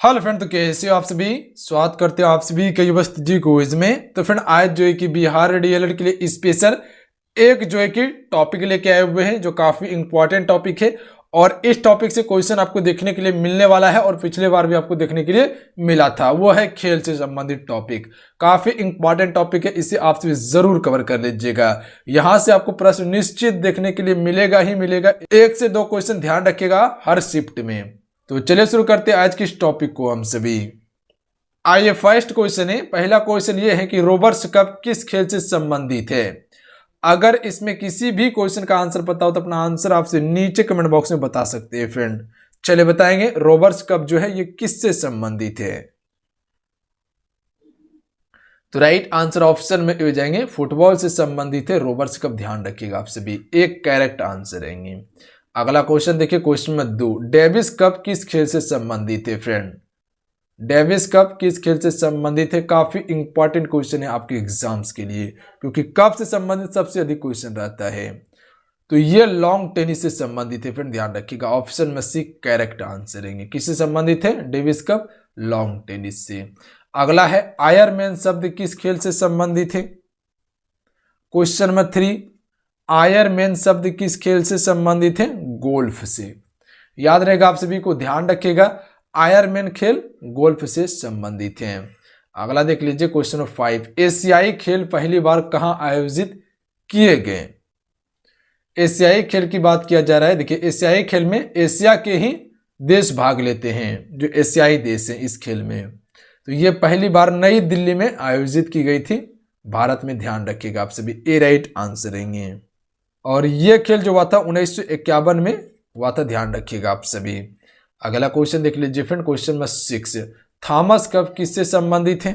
Hello friend, तो कैसे हो आप सभी। स्वागत करते हो आप सभी के युवा जी क्विज में। तो फ्रेंड आज जो है कि बिहार डीएलएड के लिए स्पेशल एक जो है कि टॉपिक लेके आए हुए हैं जो काफी इंपॉर्टेंट टॉपिक है। और इस टॉपिक से क्वेश्चन आपको देखने के लिए मिलने वाला है और पिछले बार भी आपको देखने के लिए मिला था। वो है खेल से संबंधित टॉपिक। काफी इंपॉर्टेंट टॉपिक है, इसे आप सभी जरूर कवर कर लीजिएगा। यहां से आपको प्रश्न निश्चित देखने के लिए मिलेगा ही मिलेगा। 1 से 2 क्वेश्चन ध्यान रखिएगा हर शिफ्ट में। तो चलिए शुरू करते हैं आज के इस टॉपिक को हम सभी। आइए फर्स्ट क्वेश्चन है। पहला क्वेश्चन ये है कि रोबर्स कप किस खेल से संबंधित है। अगर इसमें किसी भी क्वेश्चन का आंसर पता हो तो अपना आंसर आपसे नीचे कमेंट बॉक्स में बता सकते हैं फ्रेंड। चलिए बताएंगे रोबर्स कप जो है ये किससे संबंधित है। तो राइट आंसर ऑप्शन में हो जाएंगे फुटबॉल से संबंधित है रोबर्स कप। ध्यान रखिएगा आप सभी, एक करेक्ट आंसर रहेंगे। अगला क्वेश्चन देखिए, क्वेश्चन नंबर 2। डेविस कप किस खेल से संबंधित है फ्रेंड। डेविस कप किस खेल से संबंधित है। काफी इंपॉर्टेंट क्वेश्चन है आपके एग्जाम्स के लिए, क्योंकि कप से संबंधित सबसे अधिक क्वेश्चन रहता है। तो ये लॉन्ग टेनिस से संबंधित है फ्रेंड। ध्यान रखिएगा ऑप्शन में सी करेक्ट आंसर रहेंगे। किससे संबंधित है डेविस कप, लॉन्ग टेनिस से। अगला है आयरमैन शब्द किस खेल से संबंधित है। Question number 3। आयरमैन शब्द किस खेल से संबंधित है। गोल्फ से। याद रहेगा आप सभी को, ध्यान रखिएगा आयरमैन खेल गोल्फ से संबंधित है। अगला देख लीजिए क्वेश्चन नंबर 5। एशियाई खेल पहली बार कहां आयोजित किए गए। एशियाई खेल की बात किया जा रहा है। देखिए एशियाई खेल में एशिया के ही देश भाग लेते हैं, जो एशियाई देश है इस खेल में। तो ये पहली बार नई दिल्ली में आयोजित की गई थी, भारत में। ध्यान रखिएगा आप सभी, ए राइट आंसर रहेंगे। और ये खेल जो हुआ था 1951 में हुआ था। ध्यान रखिएगा आप सभी। अगला क्वेश्चन देख लीजिए friend, question number 6। Thomas cup किससे संबंधित है।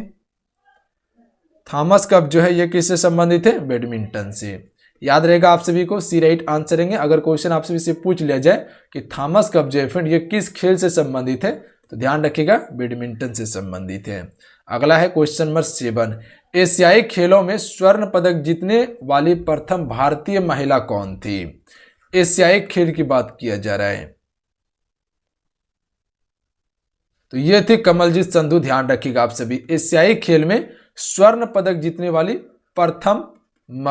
थॉमस कप जो है ये किससे संबंधित है। बैडमिंटन से। याद रहेगा आप सभी को, सी राइट आंसर रहेंगे। अगर क्वेश्चन आप सभी से पूछ लिया जाए कि थॉमस कप जो है फ्रेंड ये किस खेल से संबंधित है, तो ध्यान रखिएगा बैडमिंटन से संबंधित है। अगला है क्वेश्चन नंबर 7। एशियाई खेलों में स्वर्ण पदक जीतने वाली प्रथम भारतीय महिला कौन थी। एशियाई खेल की बात किया जा रहा है, तो ये थी कमलजीत संधू। ध्यान रखिएगा आप सभी, एशियाई खेल में स्वर्ण पदक जीतने वाली प्रथम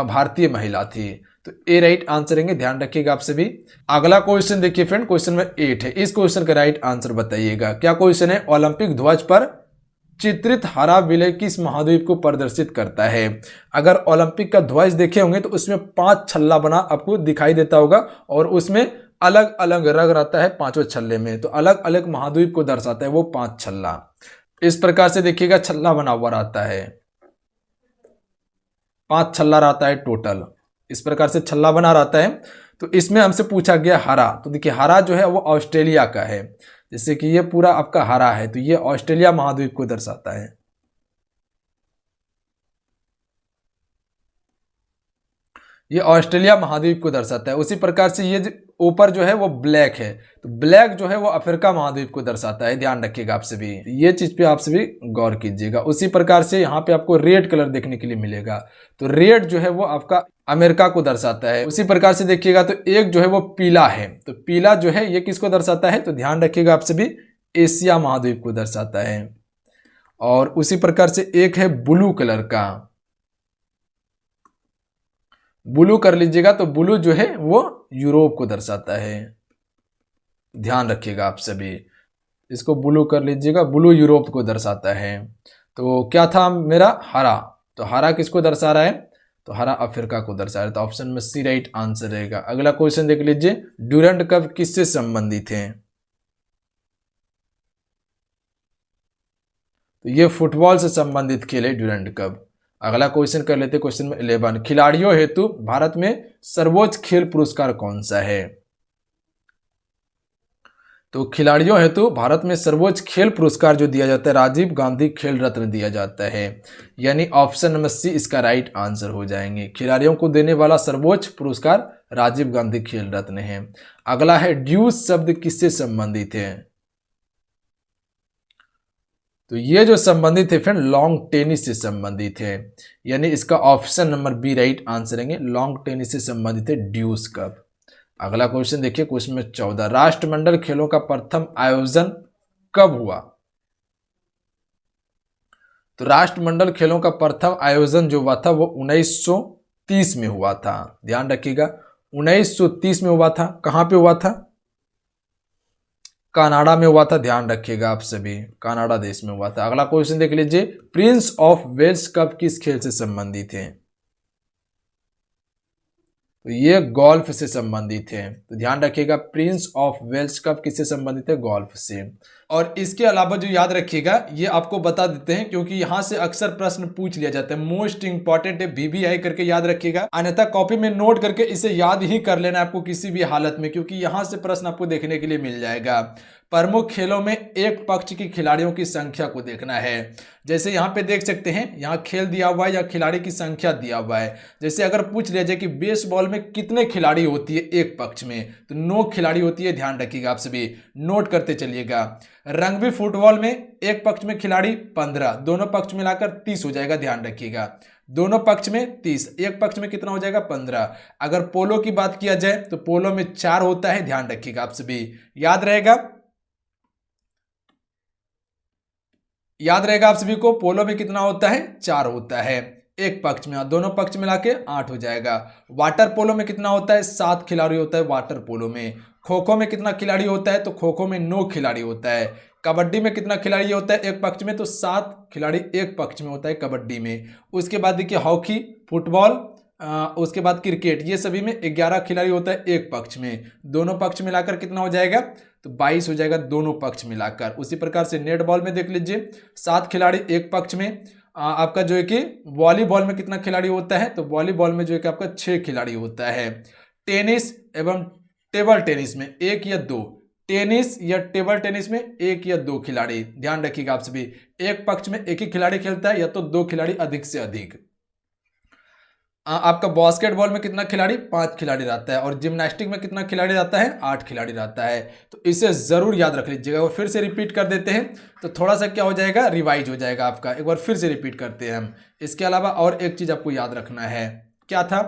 भारतीय महिला थी। तो ए राइट आंसर रहेंगे। ध्यान रखिएगा आप सभी। अगला क्वेश्चन देखिए फ्रेंड, क्वेश्चन नंबर 8 है। इस क्वेश्चन का राइट आंसर बताइएगा। क्या क्वेश्चन है। ओलंपिक ध्वज पर चित्रित हरा विलय किस महाद्वीप को प्रदर्शित करता है। अगर ओलंपिक का ध्वज देखे होंगे तो उसमें 5 छल्ला बना आपको दिखाई देता होगा, और उसमें अलग अलग रंग रहता है 5वें छल्ले में। तो अलग अलग महाद्वीप को दर्शाता है वो 5 छल्ला। इस प्रकार से देखिएगा छल्ला बना हुआ रहता है, 5 छल्ला रहता है टोटल। इस प्रकार से छल्ला बना रहता है। तो इसमें हमसे पूछा गया हरा। तो देखिए हरा जो है वो ऑस्ट्रेलिया का है, जैसे कि ये पूरा आपका हरा है, तो ये ऑस्ट्रेलिया महाद्वीप को दर्शाता है। ये ऑस्ट्रेलिया महाद्वीप को दर्शाता है। उसी प्रकार से ये ऊपर जो है वो ब्लैक है, तो ब्लैक जो है वो अफ्रीका महाद्वीप को दर्शाता है। ध्यान रखिएगा आप सभी, ये चीज पे आप सभी गौर कीजिएगा। उसी प्रकार से यहाँ पे आपको रेड कलर देखने के लिए मिलेगा, तो रेड जो है वो आपका अमेरिका को दर्शाता है। उसी प्रकार से देखिएगा तो एक जो है वो पीला है, तो पीला जो है ये किसको दर्शाता है, तो ध्यान रखिएगा आप सभी एशिया महाद्वीप को दर्शाता है। और उसी प्रकार से एक है ब्लू कलर का, ब्लू कर लीजिएगा, तो ब्लू जो है वो यूरोप को दर्शाता है। ध्यान रखिएगा आप सभी, इसको ब्लू कर लीजिएगा, ब्लू यूरोप को दर्शाता है। तो क्या था मेरा हरा, तो हरा किसको दर्शा रहा है, तो हरा अफ्रीका को दर्शा रहा है। तो ऑप्शन में सी राइट आंसर रहेगा। अगला क्वेश्चन देख लीजिए, ड्यूरेंट कप किससे संबंधित है। तो ये फुटबॉल से संबंधित खेल है ड्यूरेंट कप। अगला क्वेश्चन कर लेते हैं, क्वेश्चन में 11। खिलाड़ियों हेतु भारत में सर्वोच्च खेल पुरस्कार कौन सा है। तो खिलाड़ियों हेतु भारत में सर्वोच्च खेल पुरस्कार जो दिया जाता है राजीव गांधी खेल रत्न दिया जाता है, यानी ऑप्शन नंबर सी इसका राइट आंसर हो जाएंगे। खिलाड़ियों को देने वाला सर्वोच्च पुरस्कार राजीव गांधी खेल रत्न है। अगला है ड्यूस शब्द किससे संबंधित है। तो ये जो संबंधित है फ्रेंड लॉन्ग टेनिस से संबंधित है, यानी इसका option number B right answer रहेंगे। लॉन्ग टेनिस से संबंधित है ड्यूस कप। अगला क्वेश्चन देखिए, क्वेश्चन में 14। राष्ट्रमंडल खेलों का प्रथम आयोजन कब हुआ। तो राष्ट्रमंडल खेलों का प्रथम आयोजन जो हुआ था वो 1930 में हुआ था। ध्यान रखिएगा 1930 में हुआ था। कहां पे हुआ था? कनाडा में हुआ था। ध्यान रखिएगा आप सभी, कनाडा देश में हुआ था। अगला क्वेश्चन देख लीजिए, प्रिंस ऑफ वेल्स कप किस खेल से संबंधित है? तो ये गोल्फ से संबंधित है। तो ध्यान रखिएगा प्रिंस ऑफ वेल्स कप किससे संबंधित है? गोल्फ से। और इसके अलावा जो याद रखिएगा ये आपको बता देते हैं क्योंकि यहां से अक्सर प्रश्न पूछ लिया जाता है। मोस्ट इंपॉर्टेंट है, VVI करके याद रखिएगा, अन्यथा कॉपी में नोट करके इसे याद ही कर लेना आपको किसी भी हालत में, क्योंकि यहां से प्रश्न आपको देखने के लिए मिल जाएगा। प्रमुख खेलों में एक पक्ष की खिलाड़ियों की संख्या को देखना है। जैसे यहाँ पे देख सकते हैं, यहाँ खेल दिया हुआ है या खिलाड़ी की संख्या दिया हुआ है। जैसे अगर पूछ लिया जाए कि बेसबॉल में कितने खिलाड़ी होती है एक पक्ष में, तो 9 खिलाड़ी होती है। ध्यान रखिएगा आप सभी, नोट करते चलिएगा। रग्बी फुटबॉल में एक पक्ष में खिलाड़ी 15, दोनों पक्ष मिलाकर 30 हो जाएगा। ध्यान रखिएगा दोनों पक्ष में 30, एक पक्ष में कितना हो जाएगा? 15। अगर पोलो की बात किया जाए तो पोलो में 4 होता है। ध्यान रखिएगा आप सभी, याद रहेगा आप सभी को, पोलो में कितना होता है? 4 होता है एक पक्ष में, दोनों पक्ष मिला के 8 हो जाएगा। वाटर पोलो में कितना होता है? 7 खिलाड़ी होता है वाटर पोलो में। खो खो में कितना खिलाड़ी होता है? तो खो खो में 9 खिलाड़ी होता है। कबड्डी में कितना खिलाड़ी होता है एक पक्ष में? तो 7 खिलाड़ी एक पक्ष में होता है कबड्डी में। उसके बाद देखिए हॉकी, फुटबॉल, उसके बाद क्रिकेट, ये सभी में 11 खिलाड़ी होता है एक पक्ष में। दोनों पक्ष मिलाकर कितना हो जाएगा? तो 22 हो जाएगा दोनों पक्ष मिलाकर। उसी प्रकार से नेट बॉल में देख लीजिए 7 खिलाड़ी एक पक्ष में। आपका जो है कि वॉलीबॉल में कितना खिलाड़ी होता है? तो वॉलीबॉल में जो है कि आपका 6 खिलाड़ी होता है। टेनिस एवं टेबल टेनिस में 1 या 2, टेनिस या टेबल टेनिस में 1 या 2 खिलाड़ी। ध्यान रखिएगा आप सभी, एक पक्ष में एक ही खिलाड़ी खेलता है या तो 2 खिलाड़ी अधिक से अधिक। आपका बास्केटबॉल में कितना खिलाड़ी? 5 खिलाड़ी रहता है। और जिम्नास्टिक में कितना खिलाड़ी रहता है? 8 खिलाड़ी रहता है। तो इसे जरूर याद रख लीजिएगा। और फिर से रिपीट कर देते हैं तो थोड़ा सा क्या हो जाएगा? रिवाइज हो जाएगा आपका। एक बार फिर से रिपीट करते हैं हम। इसके अलावा और एक चीज आपको याद रखना है, क्या था?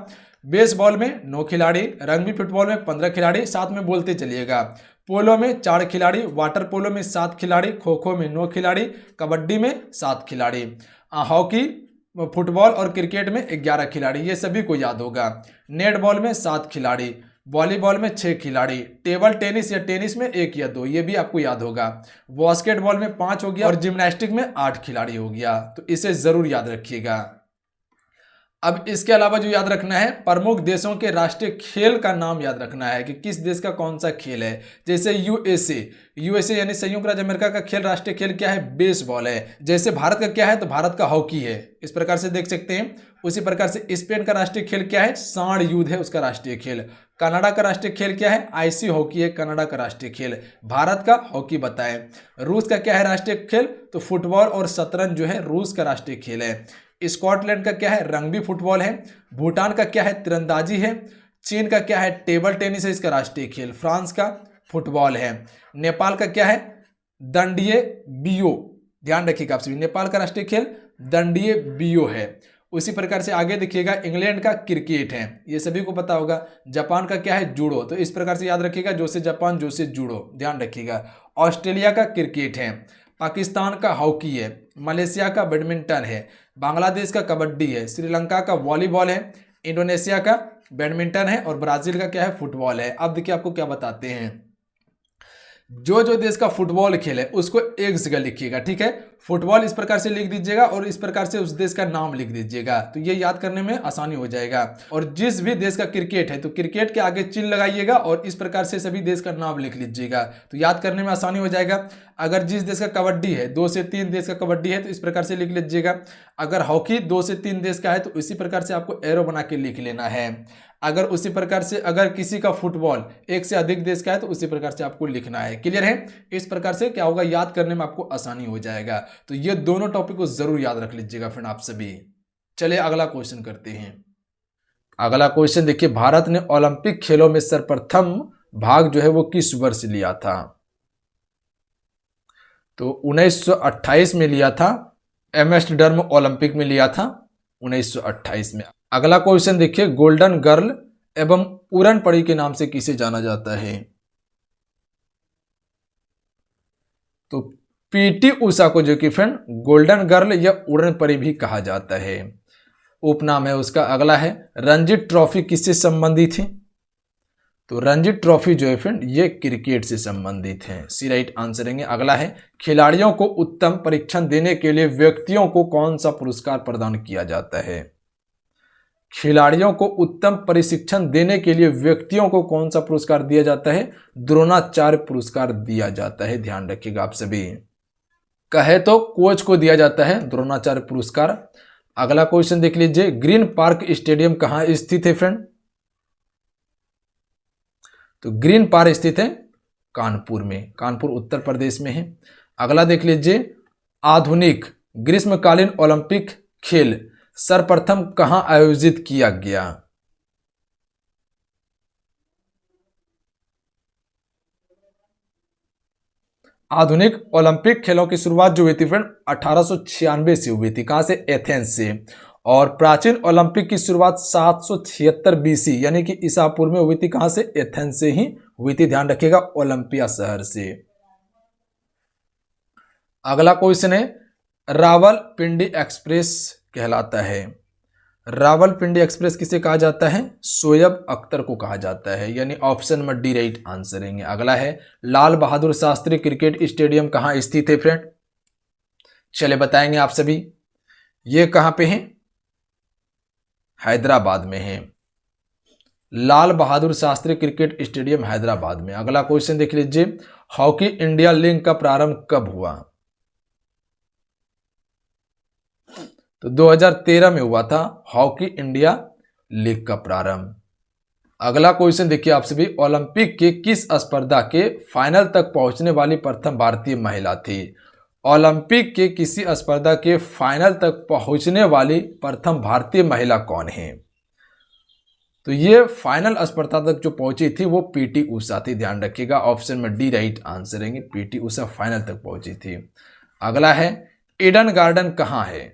बेसबॉल में 9 खिलाड़ी, रग्बी फुटबॉल में 15 खिलाड़ी, साथ में बोलते चलिएगा। पोलो में 4 खिलाड़ी, वाटर पोलो में 7 खिलाड़ी, खो खो में 9 खिलाड़ी, कबड्डी में 7 खिलाड़ी, हॉकी, फुटबॉल और क्रिकेट में 11 खिलाड़ी। ये सभी को याद होगा। नेट बॉल में 7 खिलाड़ी, वॉलीबॉल में 6 खिलाड़ी, टेबल टेनिस या टेनिस में 1 या 2, ये भी आपको याद होगा। बास्केटबॉल में 5 हो गया और जिम्नास्टिक में 8 खिलाड़ी हो गया। तो इसे जरूर याद रखिएगा। अब इसके अलावा जो याद रखना है, प्रमुख देशों के राष्ट्रीय खेल का नाम याद रखना है कि किस देश का कौन सा खेल है। जैसे यूएसए यानी संयुक्त राज्य अमेरिका का खेल, राष्ट्रीय खेल क्या है? बेसबॉल है। जैसे भारत का क्या है? तो भारत का हॉकी है। इस प्रकार से देख सकते हैं। उसी प्रकार से स्पेन का राष्ट्रीय खेल क्या है? सांड युद्ध है उसका राष्ट्रीय खेल। कनाडा का राष्ट्रीय खेल क्या है? आईसी हॉकी है कनाडा का राष्ट्रीय खेल। भारत का हॉकी बताएं। रूस का क्या है राष्ट्रीय खेल? तो फुटबॉल और शतरंज जो है रूस का राष्ट्रीय खेल है। स्कॉटलैंड का क्या है? रग्बी फुटबॉल है। भूटान का क्या है? तीरंदाजी है। चीन का क्या है? टेबल टेनिस है इसका राष्ट्रीय खेल। फ्रांस का फुटबॉल है। नेपाल का क्या है? दंडीय बियो। ध्यान रखिएगा आप सभी, नेपाल का राष्ट्रीय खेल दंडीय बियो है। उसी प्रकार से आगे देखिएगा, इंग्लैंड का क्रिकेट है, ये सभी को पता होगा। जापान का क्या है? जूडो। तो इस प्रकार से याद रखिएगा, जो से जापान, जो से जूडो। ध्यान रखिएगा। ऑस्ट्रेलिया का क्रिकेट है। पाकिस्तान का हॉकी है। मलेशिया का बैडमिंटन है। बांग्लादेश का कबड्डी है। श्रीलंका का वॉलीबॉल है। इंडोनेशिया का बैडमिंटन है। और ब्राजील का क्या है? फुटबॉल है। अब देखिए आपको क्या बताते हैं, जो जो देश का फुटबॉल खेल है उसको एक जगह लिखिएगा, ठीक है। फुटबॉल इस प्रकार से लिख दीजिएगा और इस प्रकार से उस देश का नाम लिख दीजिएगा, तो ये याद करने में आसानी हो जाएगा। और जिस भी देश का क्रिकेट है तो क्रिकेट के आगे चिन्ह लगाइएगा और इस प्रकार से सभी देश का नाम लिख लीजिएगा, तो याद करने में आसानी हो जाएगा। अगर जिस देश का कबड्डी है, 2 से 3 देश का कबड्डी है तो इस प्रकार से लिख लीजिएगा। अगर हॉकी 2 से 3 देश का है तो इसी प्रकार से आपको एरो बना के लिख लेना है। अगर उसी प्रकार से अगर किसी का फुटबॉल 1 से अधिक देश का है तो उसी प्रकार से आपको लिखना है। क्लियर है? इस प्रकार से क्या होगा, याद करने में आपको आसानी हो जाएगा। तो ये दोनों टॉपिक को जरूर याद रख लीजिएगा फ्रेंड आप सभी। चलिए अगला क्वेश्चन करते हैं। अगला क्वेश्चन देखिए, भारत ने ओलंपिक खेलों में सर्वप्रथम भाग जो है वो किस वर्ष लिया था? तो 1928 में लिया था। एम्स्टर्डम ओलंपिक में लिया था 1928 में। अगला क्वेश्चन देखिए, गोल्डन गर्ल एवं पूरन पड़ी के नाम से किसे जाना जाता है? तो पीटी उषा को जो कि फ्रेंड गोल्डन गर्ल या उड़न परी भी कहा जाता है, उपनाम है उसका। अगला है रणजी ट्रॉफी किससे संबंधित है? तो रणजी ट्रॉफी जो है फ्रेंड ये क्रिकेट से संबंधित है, सी राइट आंसर है। अगला है खिलाड़ियों को उत्तम परीक्षण देने के लिए व्यक्तियों को कौन सा पुरस्कार प्रदान किया जाता है? खिलाड़ियों को उत्तम प्रशिक्षण देने के लिए व्यक्तियों को कौन सा पुरस्कार दिया जाता है? द्रोणाचार्य पुरस्कार दिया जाता है, ध्यान रखिएगा आप सभी। कहे तो कोच को दिया जाता है द्रोणाचार्य पुरस्कार। अगला क्वेश्चन देख लीजिए, ग्रीन पार्क स्टेडियम कहां स्थित है फ्रेंड? तो ग्रीन पार्क स्थित है कानपुर में, कानपुर उत्तर प्रदेश में है। अगला देख लीजिए, आधुनिक ग्रीष्मकालीन ओलंपिक खेल सर्वप्रथम कहां आयोजित किया गया? आधुनिक ओलंपिक खेलों की शुरुआत जो हुई थी फ्रेंड 1896 से हुई थी, कहां से? एथेंस से। और प्राचीन ओलंपिक की शुरुआत 776 बीसी यानी कि ईसा पूर्व में हुई थी, कहां से? एथेंस से ही हुई थी, ध्यान रखिएगा, ओलंपिया शहर से। अगला क्वेश्चन है, रावलपिंडी एक्सप्रेस कहलाता है। रावलपिंडी एक्सप्रेस किसे कहा जाता है? शोएब अख्तर को कहा जाता है, यानी ऑप्शन में डी राइट आंसर है। अगला है, लाल बहादुर शास्त्री क्रिकेट स्टेडियम कहां स्थित है फ्रेंड? चले बताएंगे आप सभी। ये कहां पे है? हैदराबाद में है। लाल बहादुर शास्त्री क्रिकेट स्टेडियम हैदराबाद में। अगला क्वेश्चन देख लीजिए, हॉकी इंडिया लीग का प्रारंभ कब हुआ? तो 2013 में हुआ था हॉकी इंडिया लीग का प्रारंभ। अगला क्वेश्चन देखिए आप सभी, ओलंपिक के किस स्पर्धा के फाइनल तक पहुंचने वाली प्रथम भारतीय महिला थी? ओलंपिक के किसी स्पर्धा के फाइनल तक पहुंचने वाली प्रथम भारतीय महिला कौन है? तो ये फाइनल स्पर्धा तक जो पहुंची थी वो पीटी उषा थी, ध्यान रखिएगा, ऑप्शन में डी राइट आंसर है। पीटी उषा फाइनल तक पहुंची थी। अगला है, ईडन गार्डन कहां है?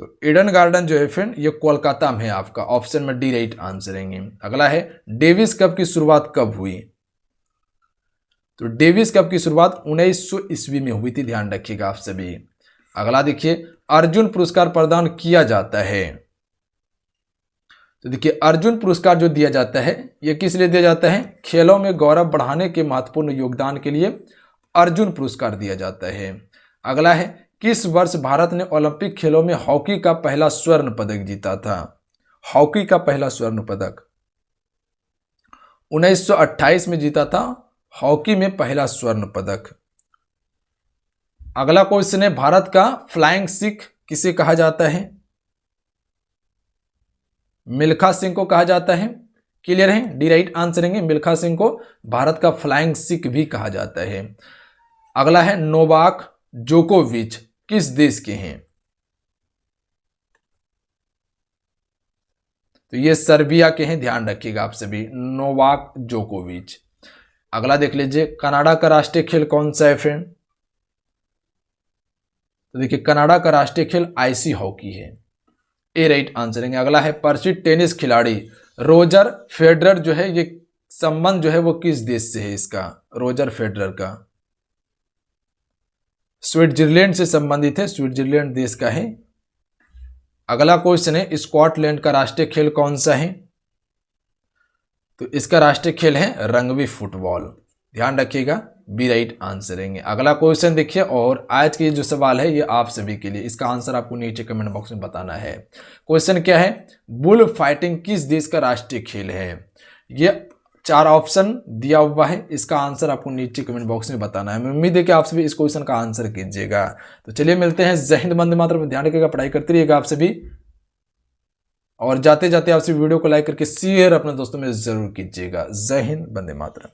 तो ईडन गार्डन जो है फ्रेंड ये कोलकाता में है आपका, ऑप्शन में डी राइट आंसर है। अगला है, डेविस कप की शुरुआत कब हुई? तो डेविस कप की शुरुआत 1900 ईस्वी में हुई थी, ध्यान रखिएगा आप सभी। अगला देखिए, अर्जुन पुरस्कार प्रदान किया जाता है। तो देखिए, अर्जुन पुरस्कार जो दिया जाता है ये किस लिए दिया जाता है? खेलों में गौरव बढ़ाने के महत्वपूर्ण योगदान के लिए अर्जुन पुरस्कार दिया जाता है। अगला है, किस वर्ष भारत ने ओलंपिक खेलों में हॉकी का पहला स्वर्ण पदक जीता था? हॉकी का पहला स्वर्ण पदक 1928 में जीता था, हॉकी में पहला स्वर्ण पदक। अगला क्वेश्चन है, भारत का फ्लाइंग सिख किसे कहा जाता है? मिल्खा सिंह को कहा जाता है। क्लियर है, डी राइट आंसर है। मिल्खा सिंह को भारत का फ्लाइंग सिख भी कहा जाता है। अगला है, नोवाक जोकोविच किस देश के हैं? तो ये सर्बिया के हैं, ध्यान रखिएगा आप सभी, नोवाक जोकोविच। अगला देख लीजिए, कनाडा का राष्ट्रीय खेल कौन सा है फ्रेंड? तो देखिए, कनाडा का राष्ट्रीय खेल आइसी हॉकी है, ए राइट आंसर है। अगला है, प्रसिद्ध टेनिस खिलाड़ी रोजर फेडरर जो है ये संबंध जो है वो किस देश से है इसका? रोजर फेडरर का स्विट्जरलैंड से संबंधित है, स्विट्जरलैंड देश का है। अगला क्वेश्चन है, स्कॉटलैंड का राष्ट्रीय खेल कौन सा है? तो इसका राष्ट्रीय खेल है रग्बी फुटबॉल, ध्यान रखिएगा, बी राइट आंसर है। अगला क्वेश्चन देखिए, और आज के जो सवाल है ये आप सभी के लिए, इसका आंसर आपको नीचे कमेंट बॉक्स में बताना है। क्वेश्चन क्या है, बुल फाइटिंग किस देश का राष्ट्रीय खेल है? ये 4 ऑप्शन दिया हुआ है, इसका आंसर आपको नीचे कमेंट बॉक्स में बताना है। मैं उम्मीद है कि आप सभी इस क्वेश्चन का आंसर कीजिएगा। तो चलिए मिलते हैं, जय हिंद, वंदे मातरम। ध्यान रखिएगा, पढ़ाई करते रहिएगा आप सभी, और जाते जाते आप सभी वीडियो को लाइक करके शेयर अपने दोस्तों में जरूर कीजिएगा। जय हिंद, वंदे मातरम।